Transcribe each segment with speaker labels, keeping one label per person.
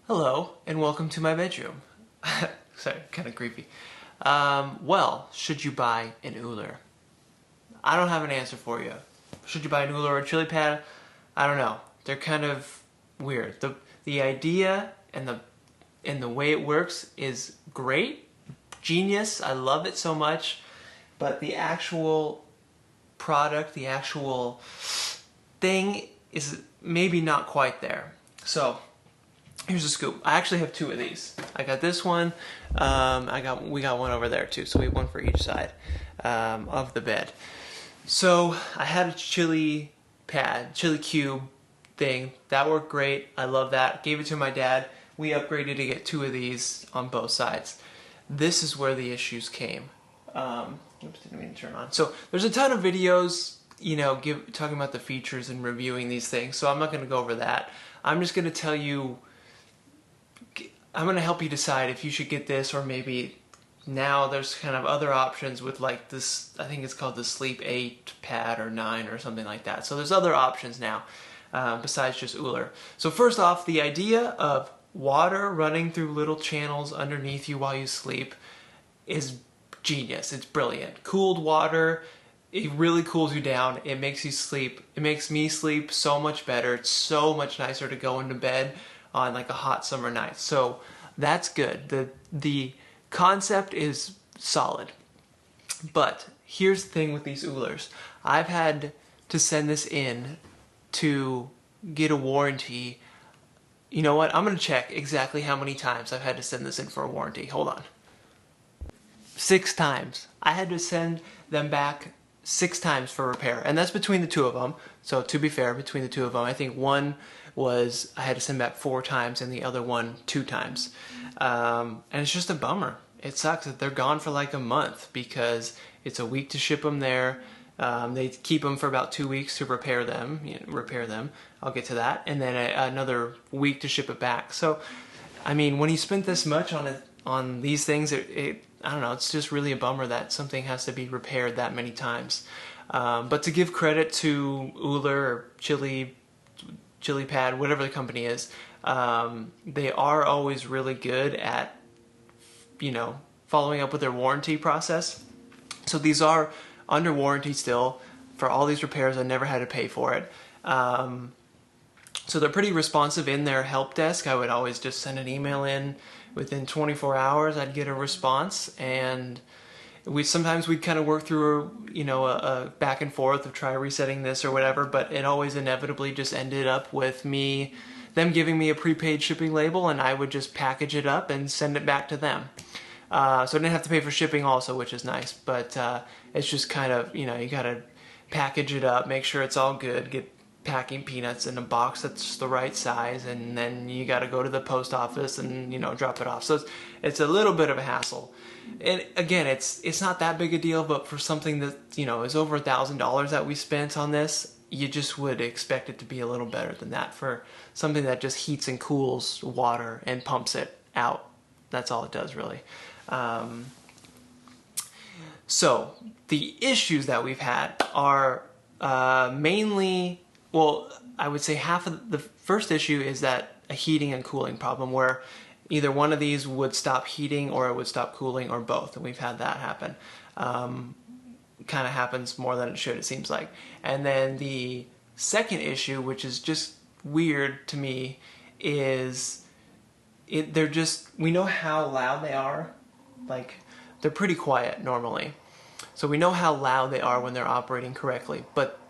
Speaker 1: Hello, and welcome to my bedroom. Sorry, kind of creepy. Well, should you buy an Ooler? I don't have an answer for you. Should you buy an Ooler or a ChiliPad? I don't know. They're kind of weird. The idea and the way it works is great, genius. I love it so much, but the actual product, the actual thing is maybe not quite there. So here's the scoop. I actually have two of these. I got this one. We got one over there too. So we have one for each side of the bed. So I had a chili cube thing that worked great. I love that. Gave it to my dad. We upgraded to get two of these on both sides. This is where the issues came. Oops, didn't mean to turn on. So there's a ton of videos, talking about the features and reviewing these things. So I'm not going to go over that. I'm just going to tell you. I'm going to help you decide if you should get this, or maybe now there's kind of other options with like this, I think it's called the Sleep 8 pad or 9 or something like that. So there's other options now besides just Ooler. So first off, the idea of water running through little channels underneath you while you sleep is genius. It's brilliant. Cooled water, it really cools you down. It makes you sleep. It makes me sleep so much better. It's so much nicer to go into bed on like a hot summer night. So that's good. The concept is solid. But here's the thing with these Oolers. I've had to send this in to get a warranty. You know what? I'm going to check exactly how many times I've had to send this in for a warranty. Hold on. 6 times. I had to send them back 6 times for repair. And that's between the two of them. So to be fair, between the two of them, I think one was I had to send back 4 times and the other one 2 times. And it's just a bummer. It sucks that they're gone for like a month because it's a week to ship them there. They keep them for about 2 weeks to repair them. I'll get to that. And then another week to ship it back. So, I mean, when you spent this much on these things, I don't know, it's just really a bummer that something has to be repaired that many times. But to give credit to Ooler or ChiliPad, whatever the company is, they are always really good at, following up with their warranty process. So these are under warranty still. For all these repairs, I never had to pay for it. So they're pretty responsive in their help desk. I would always just send an email in. Within 24 hours, I'd get a response, and sometimes we'd kind of work through a back and forth of try resetting this or whatever, but it always inevitably just ended up with them giving me a prepaid shipping label, and I would just package it up and send it back to them. So I didn't have to pay for shipping also, which is nice, but it's just kind of, you gotta package it up, make sure it's all good, get packing peanuts in a box that's the right size, and then you got to go to the post office and drop it off. So it's a little bit of a hassle. And again, it's not that big a deal, but for something that is over $1,000 that we spent on this, you just would expect it to be a little better than that for something that just heats and cools water and pumps it out. That's all it does, really. So the issues that we've had are mainly, well, I would say half of the first issue is that a heating and cooling problem where either one of these would stop heating or it would stop cooling, or both, and we've had that happen. Kind of happens more than it should, it seems like. And then the second issue, which is just weird to me, is we know how loud they are. Like, they're pretty quiet normally. So we know how loud they are when they're operating correctly, but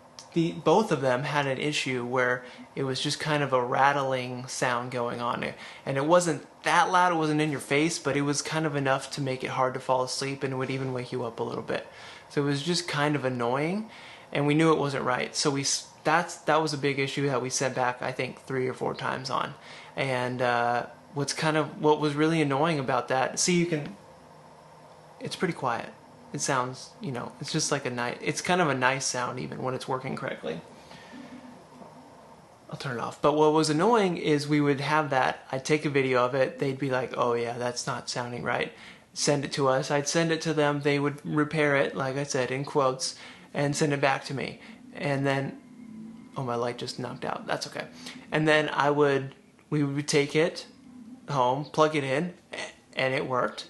Speaker 1: both of them had an issue where it was just kind of a rattling sound going on, and it wasn't that loud, it wasn't in your face, but it was kind of enough to make it hard to fall asleep, and it would even wake you up a little bit. So it was just kind of annoying, and we knew it wasn't right. So that was a big issue that we sent back, I think, 3 or 4 times on. And what was really annoying about that, it's pretty quiet. It sounds, it's just like it's kind of a nice sound even when it's working correctly. I'll turn it off. But what was annoying is we would have that, I'd take a video of it, they'd be like, oh yeah, that's not sounding right. Send it to us, I'd send it to them, they would repair it, like I said, in quotes, and send it back to me. And then, oh, my light just knocked out, that's okay. And then we would take it, home, plug it in, and it worked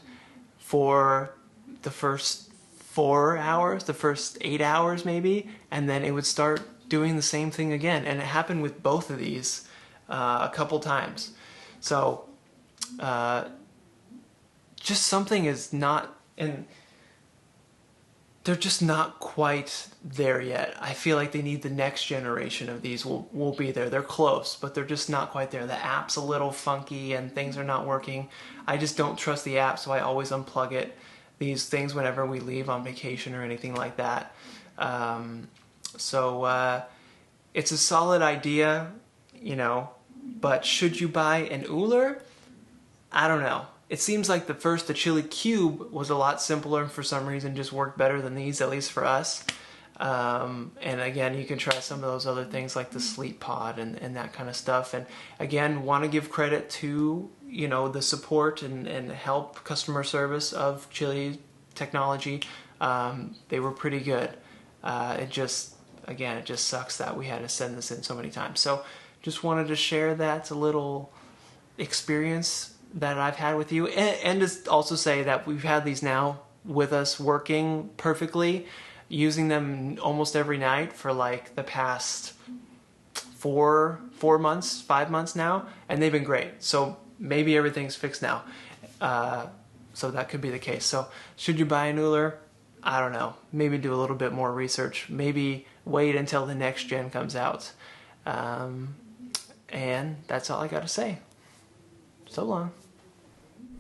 Speaker 1: for the first 4 hours, the first 8 hours maybe, and then it would start doing the same thing again. And it happened with both of these a couple times. So just something is not, and they're just not quite there yet. I feel like they need the next generation of these will be there. They're close, but they're just not quite there. The app's a little funky and things are not working. I just don't trust the app, so I always unplug it. These things whenever we leave on vacation or anything like that. It's a solid idea, you know, but should you buy an Ooler? I don't know. It seems like the Chili Cube was a lot simpler and for some reason just worked better than these, at least for us. And again, you can try some of those other things like the Sleep Pod and that kind of stuff. And again, want to give credit to, you know, the support and help customer service of Chili Technology. They were pretty good. It just sucks that we had to send this in so many times. So just wanted to share that little experience that I've had with you, and just also say that we've had these now with us working perfectly, using them almost every night for like the past 4 months, 5 months now, and they've been great. So maybe everything's fixed now. So that could be the case. So should you buy an Ooler? I don't know. Maybe do a little bit more research. Maybe wait until the next gen comes out. And that's all I got to say. So long.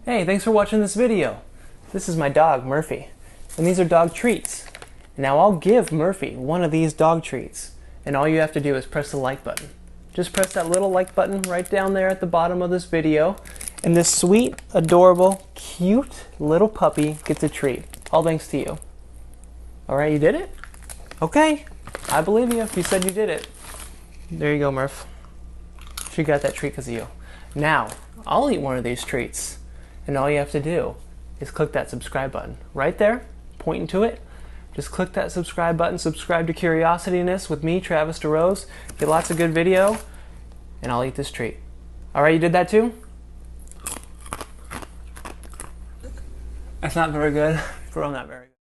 Speaker 1: Hey, thanks for watching this video. This is my dog, Murphy. And these are dog treats. Now I'll give Murphy one of these dog treats. And all you have to do is press the like button. Just press that little like button right down there at the bottom of this video. And this sweet, adorable, cute little puppy gets a treat. All thanks to you. Alright, you did it? Okay. I believe you if you said you did it. There you go, Murph. She got that treat because of you. Now, I'll eat one of these treats. And all you have to do is click that subscribe button. Right there, pointing to it. Just click that subscribe button. Subscribe to Curiosityness with me, Travis DeRose. Get lots of good video. And I'll eat this treat. Alright, you did that too? That's not very good. Bro, not very good.